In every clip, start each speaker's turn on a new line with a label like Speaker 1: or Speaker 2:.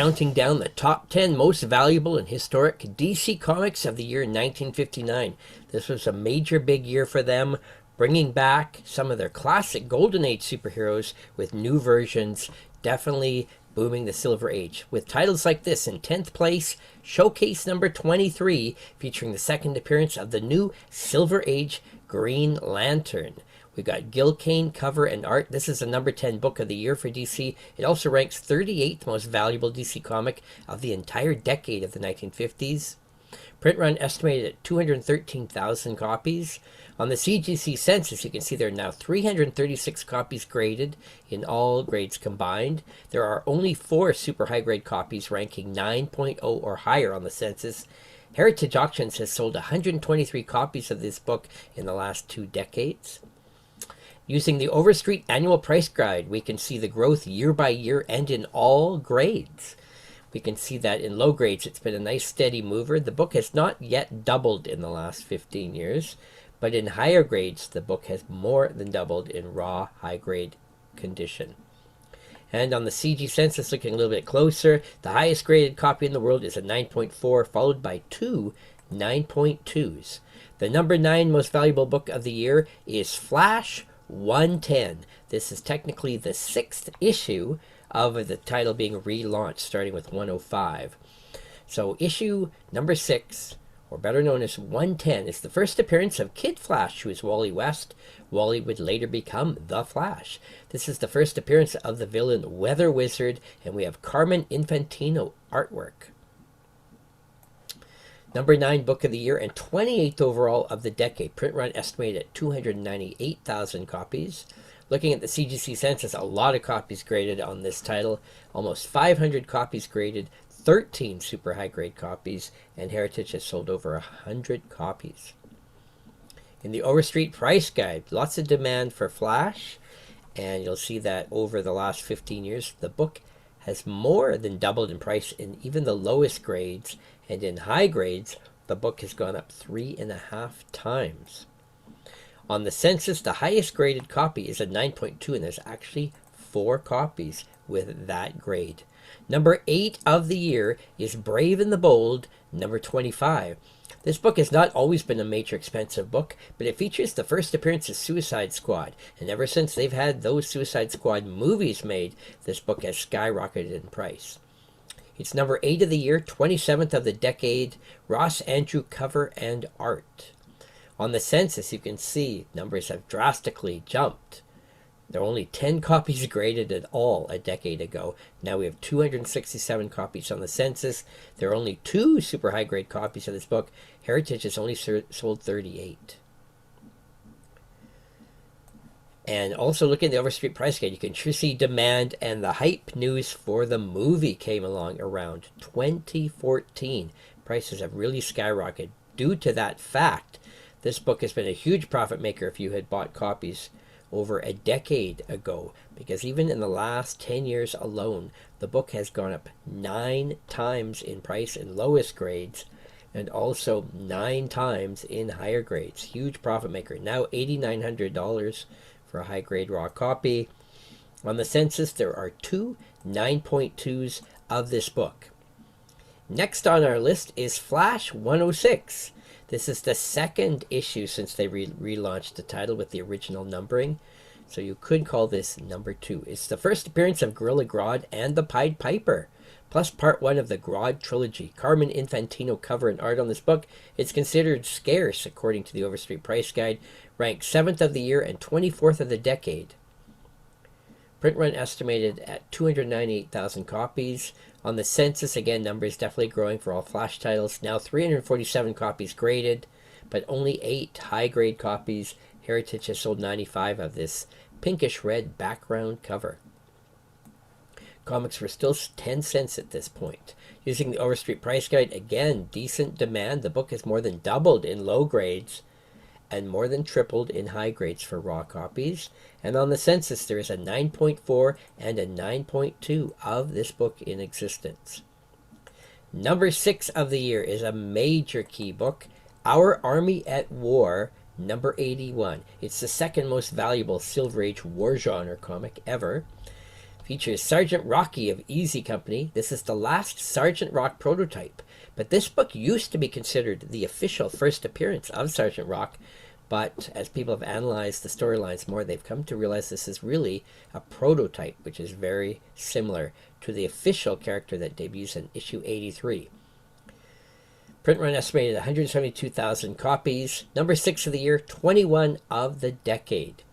Speaker 1: counting down the top 10 most valuable and historic DC Comics of the year 1959. This was a major big year for them, bringing back some of their classic Golden Age superheroes with new versions, definitely booming the Silver Age. With titles like this in 10th place, Showcase number 23, featuring the second appearance of the new Silver Age Green Lantern. We've got Gil Kane cover and art. This is the number 10 book of the year for DC. It also ranks 38th most valuable DC comic of the entire decade of the 1950s. Print run estimated at 213,000 copies. On the CGC census, you can see there are now 336 copies graded in all grades combined. There are only 4 super high-grade copies ranking 9.0 or higher on the census. Heritage Auctions has sold 123 copies of this book in the last 2 decades. Using the Overstreet annual price guide, we can see the growth year by year and in all grades. We can see that in low grades, it's been a nice steady mover. The book has not yet doubled in the last 15 years, but in higher grades, the book has more than doubled in raw, high-grade condition. And on the CG census, looking a little bit closer, the highest graded copy in the world is a 9.4, followed by 2 9.2s. The number 9 most valuable book of the year is Flash 110. This is technically the 6th issue of the title being relaunched, starting with 105. So issue number 6, or better known as 110, is the first appearance of Kid Flash, who is Wally West. Wally would later become The Flash. This is the first appearance of the villain Weather Wizard, and we have Carmen Infantino artwork. Number 9 book of the year and 28th overall of the decade. Print run estimated at 298,000 copies. Looking at the CGC census, a lot of copies graded on this title. Almost 500 copies graded, 13 super high-grade copies, and Heritage has sold over 100 copies. In the Overstreet price guide, lots of demand for Flash, and you'll see that over the last 15 years, the book has more than doubled in price in even the lowest grades, and in high grades, the book has gone up 3.5 times. On the census, the highest graded copy is a 9.2, and there's actually 4 copies with that grade. Number 8 of the year is Brave and the Bold, number 25. This book has not always been a major expensive book, but it features the first appearance of Suicide Squad, and ever since they've had those Suicide Squad movies made, this book has skyrocketed in price. It's number 8 of the year, 27th of the decade, Ross Andrew cover and art. On the census, you can see numbers have drastically jumped. There were only 10 copies graded at all a decade ago. Now we have 267 copies on the census. There are only 2 super high-grade copies of this book. Heritage has only sold 38. And also looking at the Overstreet price guide, you can see demand, and the hype news for the movie came along around 2014. Prices have really skyrocketed. Due to that fact, this book has been a huge profit maker if you had bought copies over a decade ago, because even in the last 10 years alone, the book has gone up 9 times in price in lowest grades, and also 9 times in higher grades. Huge profit maker. Now $8,900 for a high-grade raw copy. On the census, there are 2 9.2s of this book. Next on our list is Flash 106. This is the 2nd issue since they relaunched the title with the original numbering, so you could call this number 2. It's the first appearance of Gorilla Grodd and the Pied Piper, plus part 1 of the Grodd trilogy. Carmen Infantino cover and art on this book. It's considered scarce, according to the Overstreet price guide, ranked 7th of the year and 24th of the decade. Print run estimated at 298,000 copies. On the census, again, numbers definitely growing for all Flash titles. Now 347 copies graded, but only 8 high-grade copies. Heritage has sold 95 of this pinkish red background cover. Comics were still 10 cents at this point. Using the Overstreet price guide, again, decent demand. The book has more than doubled in low grades and more than tripled in high grades for raw copies. And on the census, there is a 9.4 and a 9.2 of this book in existence. Number 6 of the year is a major key book, Our Army at War, number 81. It's the 2nd most valuable Silver Age war genre comic ever. Features Sgt Rocky of Easy Company. This is the last Sgt Rock prototype, but this book used to be considered the official first appearance of Sgt Rock, but as people have analyzed the storylines more, they've come to realize this is really a prototype, which is very similar to the official character that debuts in issue 83. Print run estimated 172,000 copies. Number 6 of the year, 21 of the decade.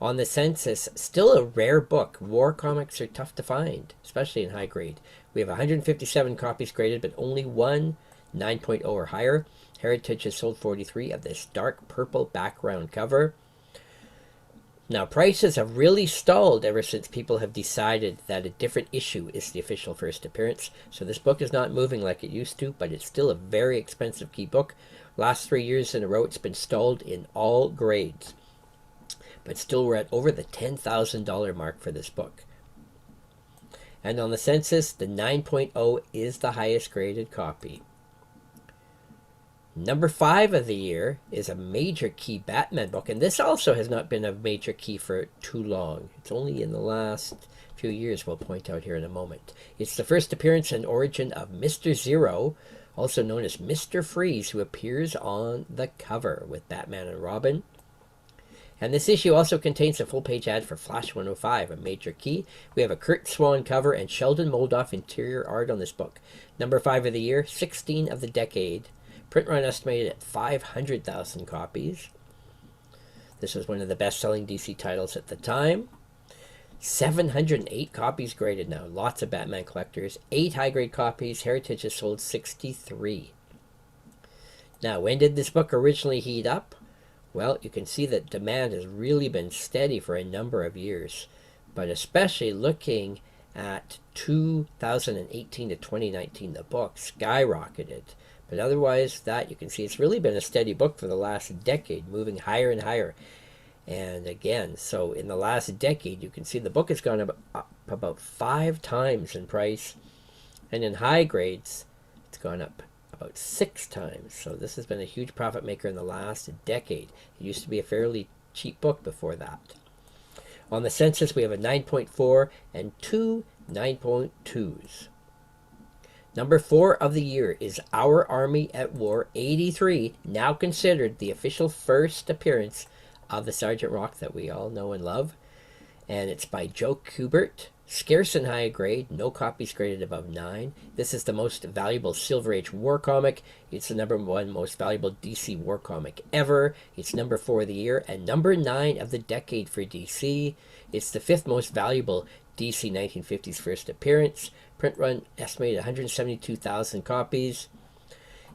Speaker 1: On the census, still a rare book. War comics are tough to find, especially in high grade. We have 157 copies graded, but only one 9.0 or higher. Heritage has sold 43 of this dark purple background cover. Now, prices have really stalled ever since people have decided that a different issue is the official first appearance. So this book is not moving like it used to, but it's still a very expensive key book. Last 3 years in a row, it's been stalled in all grades. But still, we're at over the $10,000 mark for this book. And on the census, the 9.0 is the highest graded copy. Number 5 of the year is a major key Batman book, and this also has not been a major key for too long. It's only in the last few years, we'll point out here in a moment. It's the first appearance and origin of Mr. Zero, also known as Mr. Freeze, who appears on the cover with Batman and Robin. And this issue also contains a full-page ad for Flash 105, a major key. We have a Kurt Swan cover and Sheldon Moldoff interior art on this book. Number 5 of the year, 16 of the decade. Print run estimated at 500,000 copies. This was one of the best-selling DC titles at the time. 708 copies graded now. Lots of Batman collectors. 8 high-grade copies. Heritage has sold 63. Now, when did this book originally heat up? Well, you can see that demand has really been steady for a number of years, but especially looking at 2018 to 2019, the book skyrocketed. But otherwise, that you can see it's really been a steady book for the last decade, moving higher and higher. And again, so in the last decade, you can see the book has gone up about 5 times in price, and in high grades, it's gone up about 6 times. So this has been a huge profit maker in the last decade. It used to be a fairly cheap book before that. On the census, we have a 9.4 and 2 9.2s. Number 4 of the year is Our Army at War 83, now considered the official first appearance of the Sgt. Rock that we all know and love. And it's by Joe Kubert. Scarce and high grade, no copies graded above 9. This is the most valuable Silver Age war comic. It's the number 1 most valuable DC war comic ever. It's number 4 of the year and number 9 of the decade for DC. It's the 5th most valuable DC 1950s first appearance. Print run estimated 172,000 copies.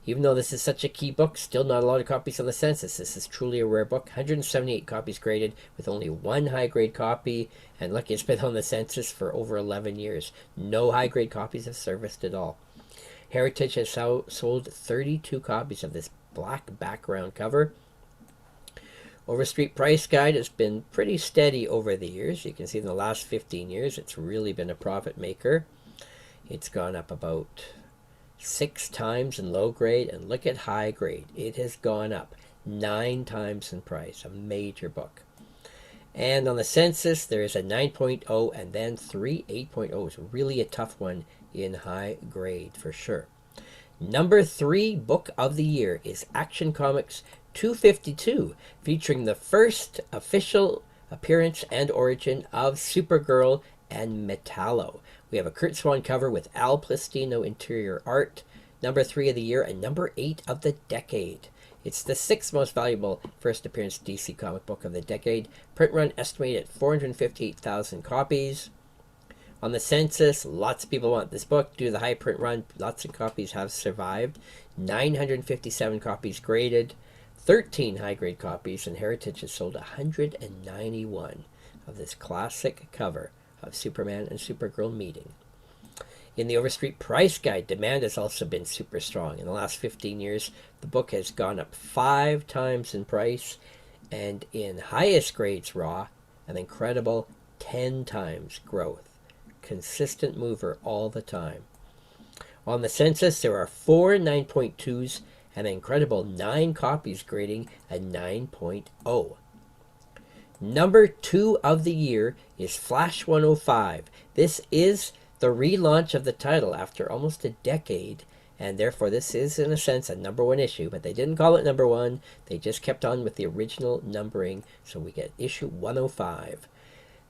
Speaker 1: Even though this is such a key book, still not a lot of copies on the census. This is truly a rare book. 178 copies graded with only 1 high-grade copy. And look, it's been on the census for over 11 years. No high-grade copies have surfaced at all. Heritage has sold 32 copies of this black background cover. Overstreet price guide has been pretty steady over the years. You can see in the last 15 years, it's really been a profit maker. It's gone up about 6 times in low grade, and look at high grade. It has gone up 9 times in price. A major book. And on the census, there is a 9.0 and then 3 8.0s. Really a tough one in high grade for sure. Number 3 book of the year is Action Comics 252, featuring the first official appearance and origin of Supergirl and Metallo. We have a Kurt Swan cover with Al Plastino interior art. Number 3 of the year and number 8 of the decade. It's the 6th most valuable first appearance DC comic book of the decade. Print run estimated at 458,000 copies. On the census, lots of people want this book due to the high print run. Lots of copies have survived. 957 copies graded. 13 high-grade copies, and Heritage has sold 191 of this classic cover of Superman and Supergirl meeting. In the Overstreet price guide, demand has also been super strong. In the last 15 years, the book has gone up 5 times in price, and in highest grades raw, an incredible 10 times growth. Consistent mover all the time. On the census, there are 4 9.2s and an incredible 9 copies grading a 9.0. Number 2 of the year is Flash 105. This is the relaunch of the title after almost a decade, and therefore this is, in a sense, a number 1 issue, but they didn't call it number 1. They just kept on with the original numbering, so we get issue 105.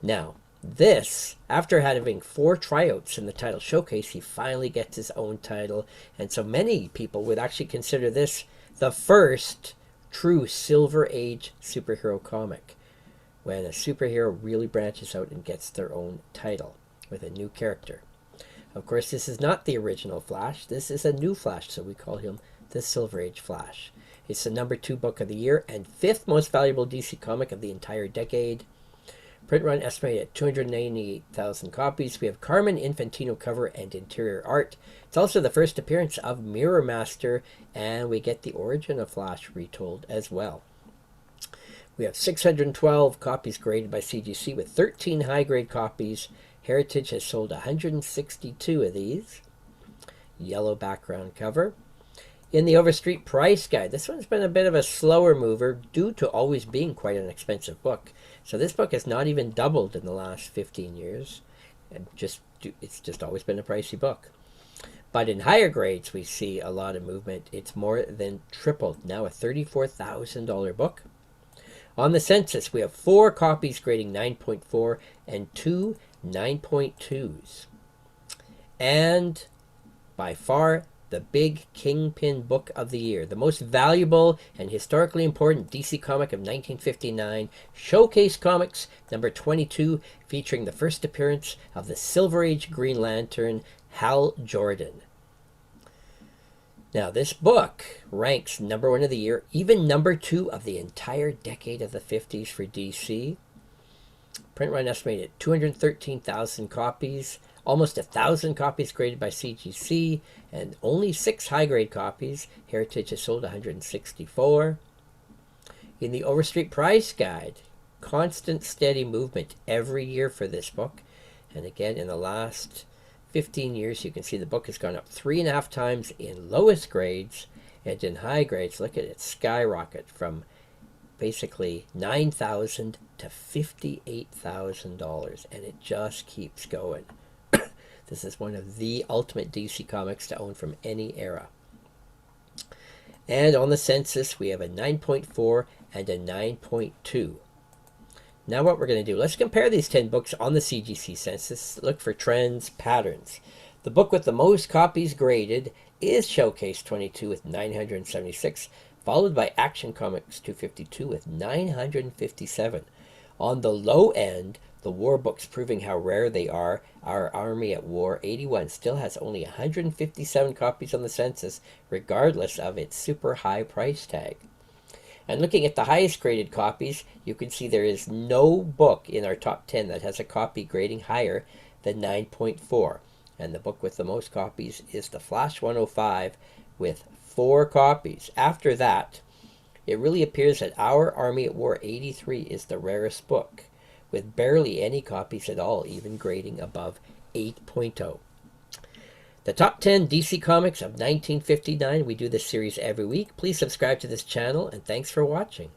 Speaker 1: Now, this, after having 4 tryouts in the title showcase, he finally gets his own title, and so many people would actually consider this the first true Silver Age superhero comic, when a superhero really branches out and gets their own title with a new character. Of course, this is not the original Flash. This is a new Flash, so we call him the Silver Age Flash. It's the number 2 book of the year and 5th most valuable DC comic of the entire decade. Print run estimated at 298,000 copies. We have Carmen Infantino cover and interior art. It's also the first appearance of Mirror Master, and we get the origin of Flash retold as well. We have 612 copies graded by CGC with 13 high-grade copies. Heritage has sold 162 of these. Yellow background cover. In the Overstreet price guide, this one's been a bit of a slower mover due to always being quite an expensive book. So this book has not even doubled in the last 15 years. And it's just always been a pricey book. But in higher grades, we see a lot of movement. It's more than tripled. Now a $34,000 book. On the census, we have 4 copies grading 9.4 and 2 9.2s. And by far, the big Kingpin book of the year, the most valuable and historically important DC comic of 1959, Showcase Comics number 22, featuring the first appearance of the Silver Age Green Lantern, Hal Jordan. Now, this book ranks number 1 of the year, even number 2 of the entire decade of the 50s for DC. Print run estimated at 213,000 copies, almost 1,000 copies graded by CGC, and only 6 high-grade copies. Heritage has sold 164. In the Overstreet price guide, constant steady movement every year for this book. And again, in the last 15 years, you can see the book has gone up 3.5 times in lowest grades, and in high grades, look at it skyrocket from basically $9,000 to $58,000, and it just keeps going. This is one of the ultimate DC comics to own from any era. And on the census, we have a 9.4 and a 9.2. Now what we're going to do, let's compare these 10 books on the CGC census, look for trends, patterns. The book with the most copies graded is Showcase 22 with 976, followed by Action Comics 252 with 957. On the low end, the war books proving how rare they are, Our Army at War 81 still has only 157 copies on the census, regardless of its super high price tag. And looking at the highest graded copies, you can see there is no book in our top 10 that has a copy grading higher than 9.4. And the book with the most copies is the Flash 105 with 4 copies. After that, it really appears that Our Army at War 83 is the rarest book, with barely any copies at all, even grading above 8.0. The top 10 DC Comics of 1959. We do this series every week. Please subscribe to this channel, and thanks for watching.